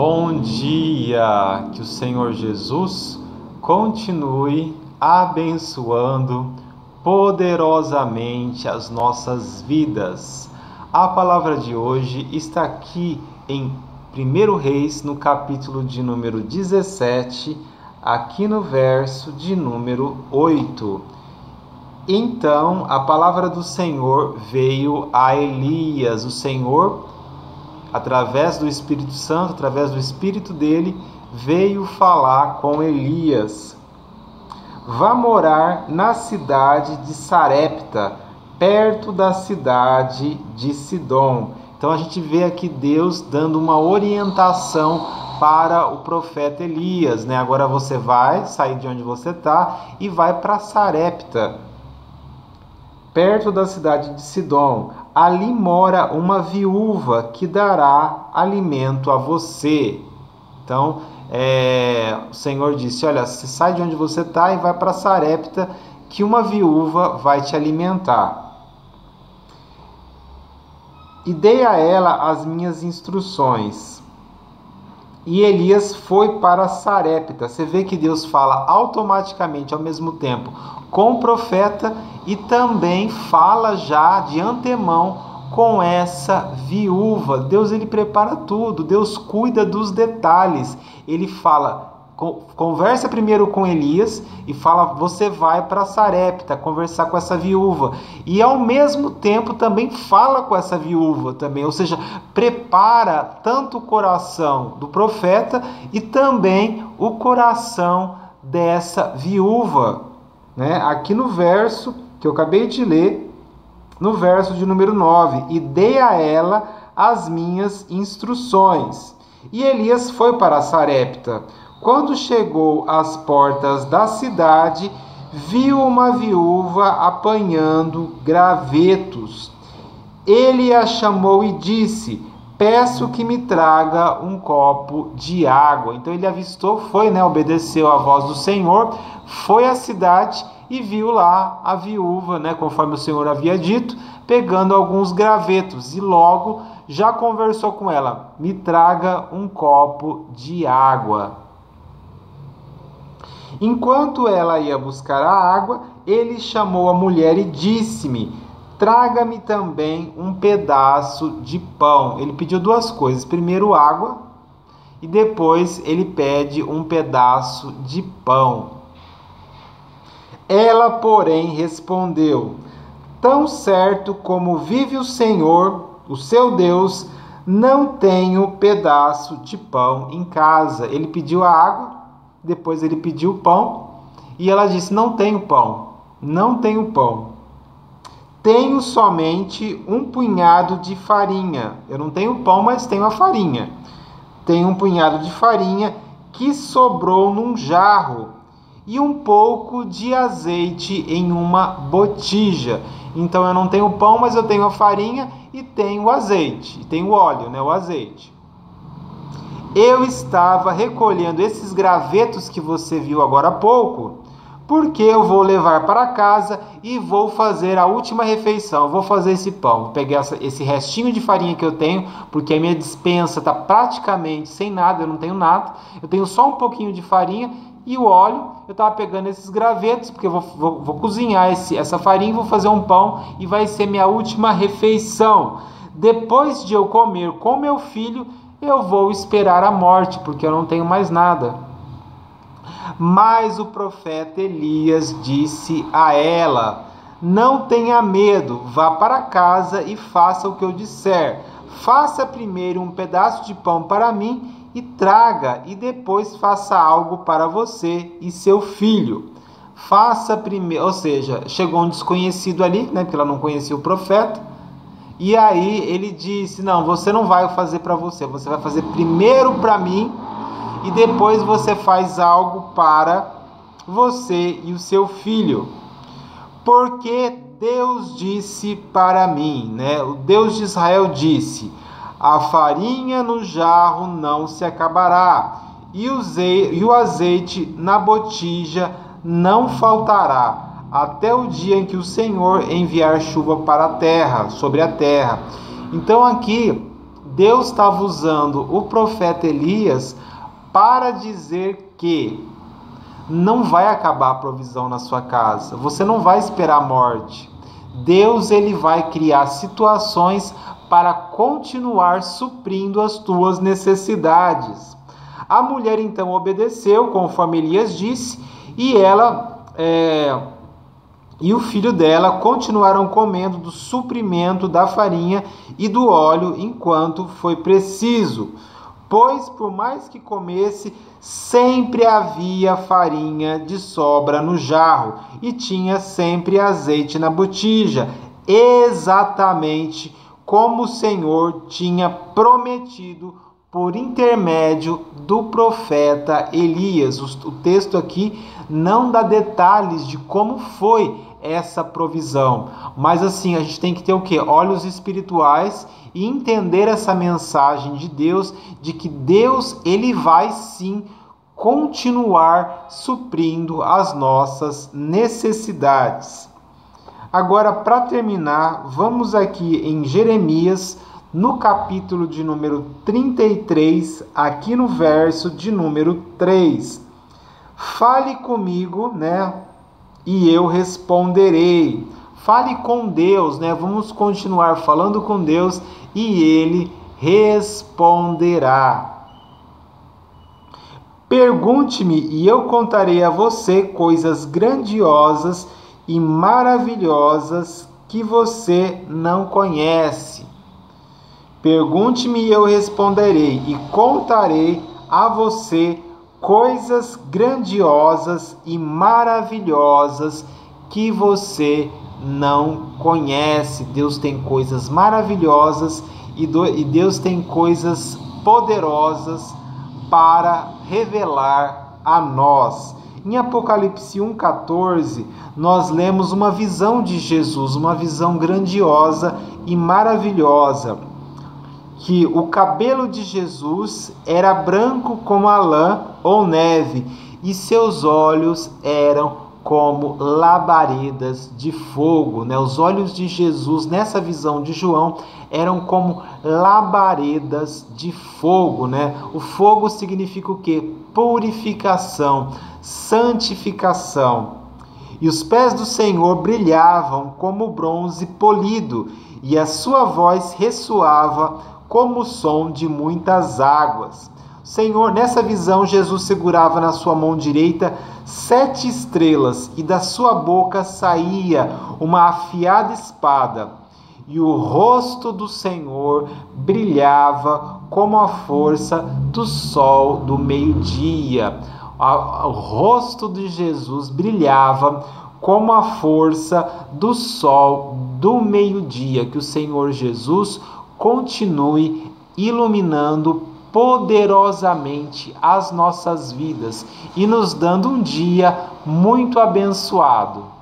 Bom dia, que o Senhor Jesus continue abençoando poderosamente as nossas vidas. A palavra de hoje está aqui em 1 Reis, no capítulo de número 17, aqui no verso de número 8. Então, a palavra do Senhor veio a Elias. O Senhor, através do Espírito Santo, através do Espírito dele, veio falar com Elias. Vá morar na cidade de Sarepta, perto da cidade de Sidom. Então a gente vê aqui Deus dando uma orientação para o profeta Elias, né? Agora você vai sair de onde você está e vai para Sarepta, perto da cidade de Sidom. Ali mora uma viúva que dará alimento a você. Então, o Senhor disse, olha, você sai de onde você está e vai para Sarepta, que uma viúva vai te alimentar. E dei a ela as minhas instruções. E Elias foi para Sarepta. Você vê que Deus fala automaticamente, ao mesmo tempo, com o profeta e também fala já de antemão com essa viúva. Deus, ele prepara tudo. Deus cuida dos detalhes. Ele fala, conversa primeiro com Elias e fala, você vai para Sarepta conversar com essa viúva. E ao mesmo tempo também fala com essa viúva também. Ou seja, prepara tanto o coração do profeta e também o coração dessa viúva, né? Aqui no verso que eu acabei de ler, no verso de número 9, e dei a ela as minhas instruções. E Elias foi para Sarepta. Quando chegou às portas da cidade, viu uma viúva apanhando gravetos. Ele a chamou e disse, peço que me traga um copo de água. Então ele avistou, obedeceu à voz do Senhor, foi à cidade e viu lá a viúva, conforme o Senhor havia dito, pegando alguns gravetos. E logo já conversou com ela, me traga um copo de água. Enquanto ela ia buscar a água, ele chamou a mulher e disse-me, traga-me também um pedaço de pão. Ele pediu duas coisas, primeiro água e depois ele pede um pedaço de pão. Ela, porém, respondeu, tão certo como vive o Senhor, o seu Deus, não tenho pedaço de pão em casa. Ele pediu a água, depois ele pediu o pão, e ela disse, não tenho pão, não tenho pão. Tenho somente um punhado de farinha. Eu não tenho pão, mas tenho a farinha. Tenho um punhado de farinha que sobrou num jarro e um pouco de azeite em uma botija. Então eu não tenho pão, mas eu tenho a farinha e tenho o azeite, e tenho o óleo, o azeite. Eu estava recolhendo esses gravetos que você viu agora há pouco, porque eu vou levar para casa e vou fazer a última refeição. Eu vou fazer esse pão, vou pegar esse restinho de farinha que eu tenho, porque a minha despensa está praticamente sem nada, eu não tenho nada. Eu tenho só um pouquinho de farinha e o óleo. Eu estava pegando esses gravetos, porque eu vou cozinhar essa farinha, vou fazer um pão e vai ser minha última refeição. Depois de eu comer com meu filho, eu vou esperar a morte, porque eu não tenho mais nada. Mas o profeta Elias disse a ela, não tenha medo, vá para casa e faça o que eu disser. Faça primeiro um pedaço de pão para mim e traga, e depois faça algo para você e seu filho. Faça primeiro, ou seja, chegou um desconhecido ali, porque ela não conhecia o profeta, e aí ele disse, não, você não vai fazer para você, você vai fazer primeiro para mim, e depois você faz algo para você e o seu filho. Porque Deus disse para mim, o Deus de Israel disse, a farinha no jarro não se acabará, e o azeite na botija não faltará, até o dia em que o Senhor enviar chuva para a terra, sobre a terra. Então aqui Deus estava usando o profeta Elias para dizer que não vai acabar a provisão na sua casa. Você não vai esperar a morte. Deus, ele vai criar situações para continuar suprindo as tuas necessidades. A mulher então obedeceu, conforme Elias disse, e ela e o filho dela continuaram comendo do suprimento da farinha e do óleo enquanto foi preciso. Pois, por mais que comesse, sempre havia farinha de sobra no jarro e tinha sempre azeite na botija, exatamente como o Senhor tinha prometido por intermédio do profeta Elias. O texto aqui não dá detalhes de como foi essa provisão, mas assim, a gente tem que ter o quê? Olhos espirituais e entender essa mensagem de Deus, de que Deus, ele vai sim continuar suprindo as nossas necessidades. Agora, para terminar, vamos aqui em Jeremias, no capítulo de número 33, aqui no verso de número 3. Fale comigo, né? E eu responderei. Fale com Deus, né? Vamos continuar falando com Deus e ele responderá. Pergunte-me e eu contarei a você coisas grandiosas e maravilhosas que você não conhece. Pergunte-me e eu responderei e contarei a você coisas grandiosas e maravilhosas que você não conhece. Deus tem coisas maravilhosas e Deus tem coisas poderosas para revelar a nós. Em Apocalipse 1,14, nós lemos uma visão de Jesus, uma visão grandiosa e maravilhosa, que o cabelo de Jesus era branco como a lã ou neve, e seus olhos eram como labaredas de fogo, né? Os olhos de Jesus, nessa visão de João, eram como labaredas de fogo, né? O fogo significa o quê? Purificação, santificação. E os pés do Senhor brilhavam como bronze polido, e a sua voz ressoava como o som de muitas águas. Senhor, nessa visão, Jesus segurava na sua mão direita 7 estrelas, e da sua boca saía uma afiada espada, e o rosto do Senhor brilhava como a força do sol do meio-dia. O rosto de Jesus brilhava como a força do sol do meio-dia. Que o Senhor Jesus continue iluminando poderosamente as nossas vidas e nos dando um dia muito abençoado.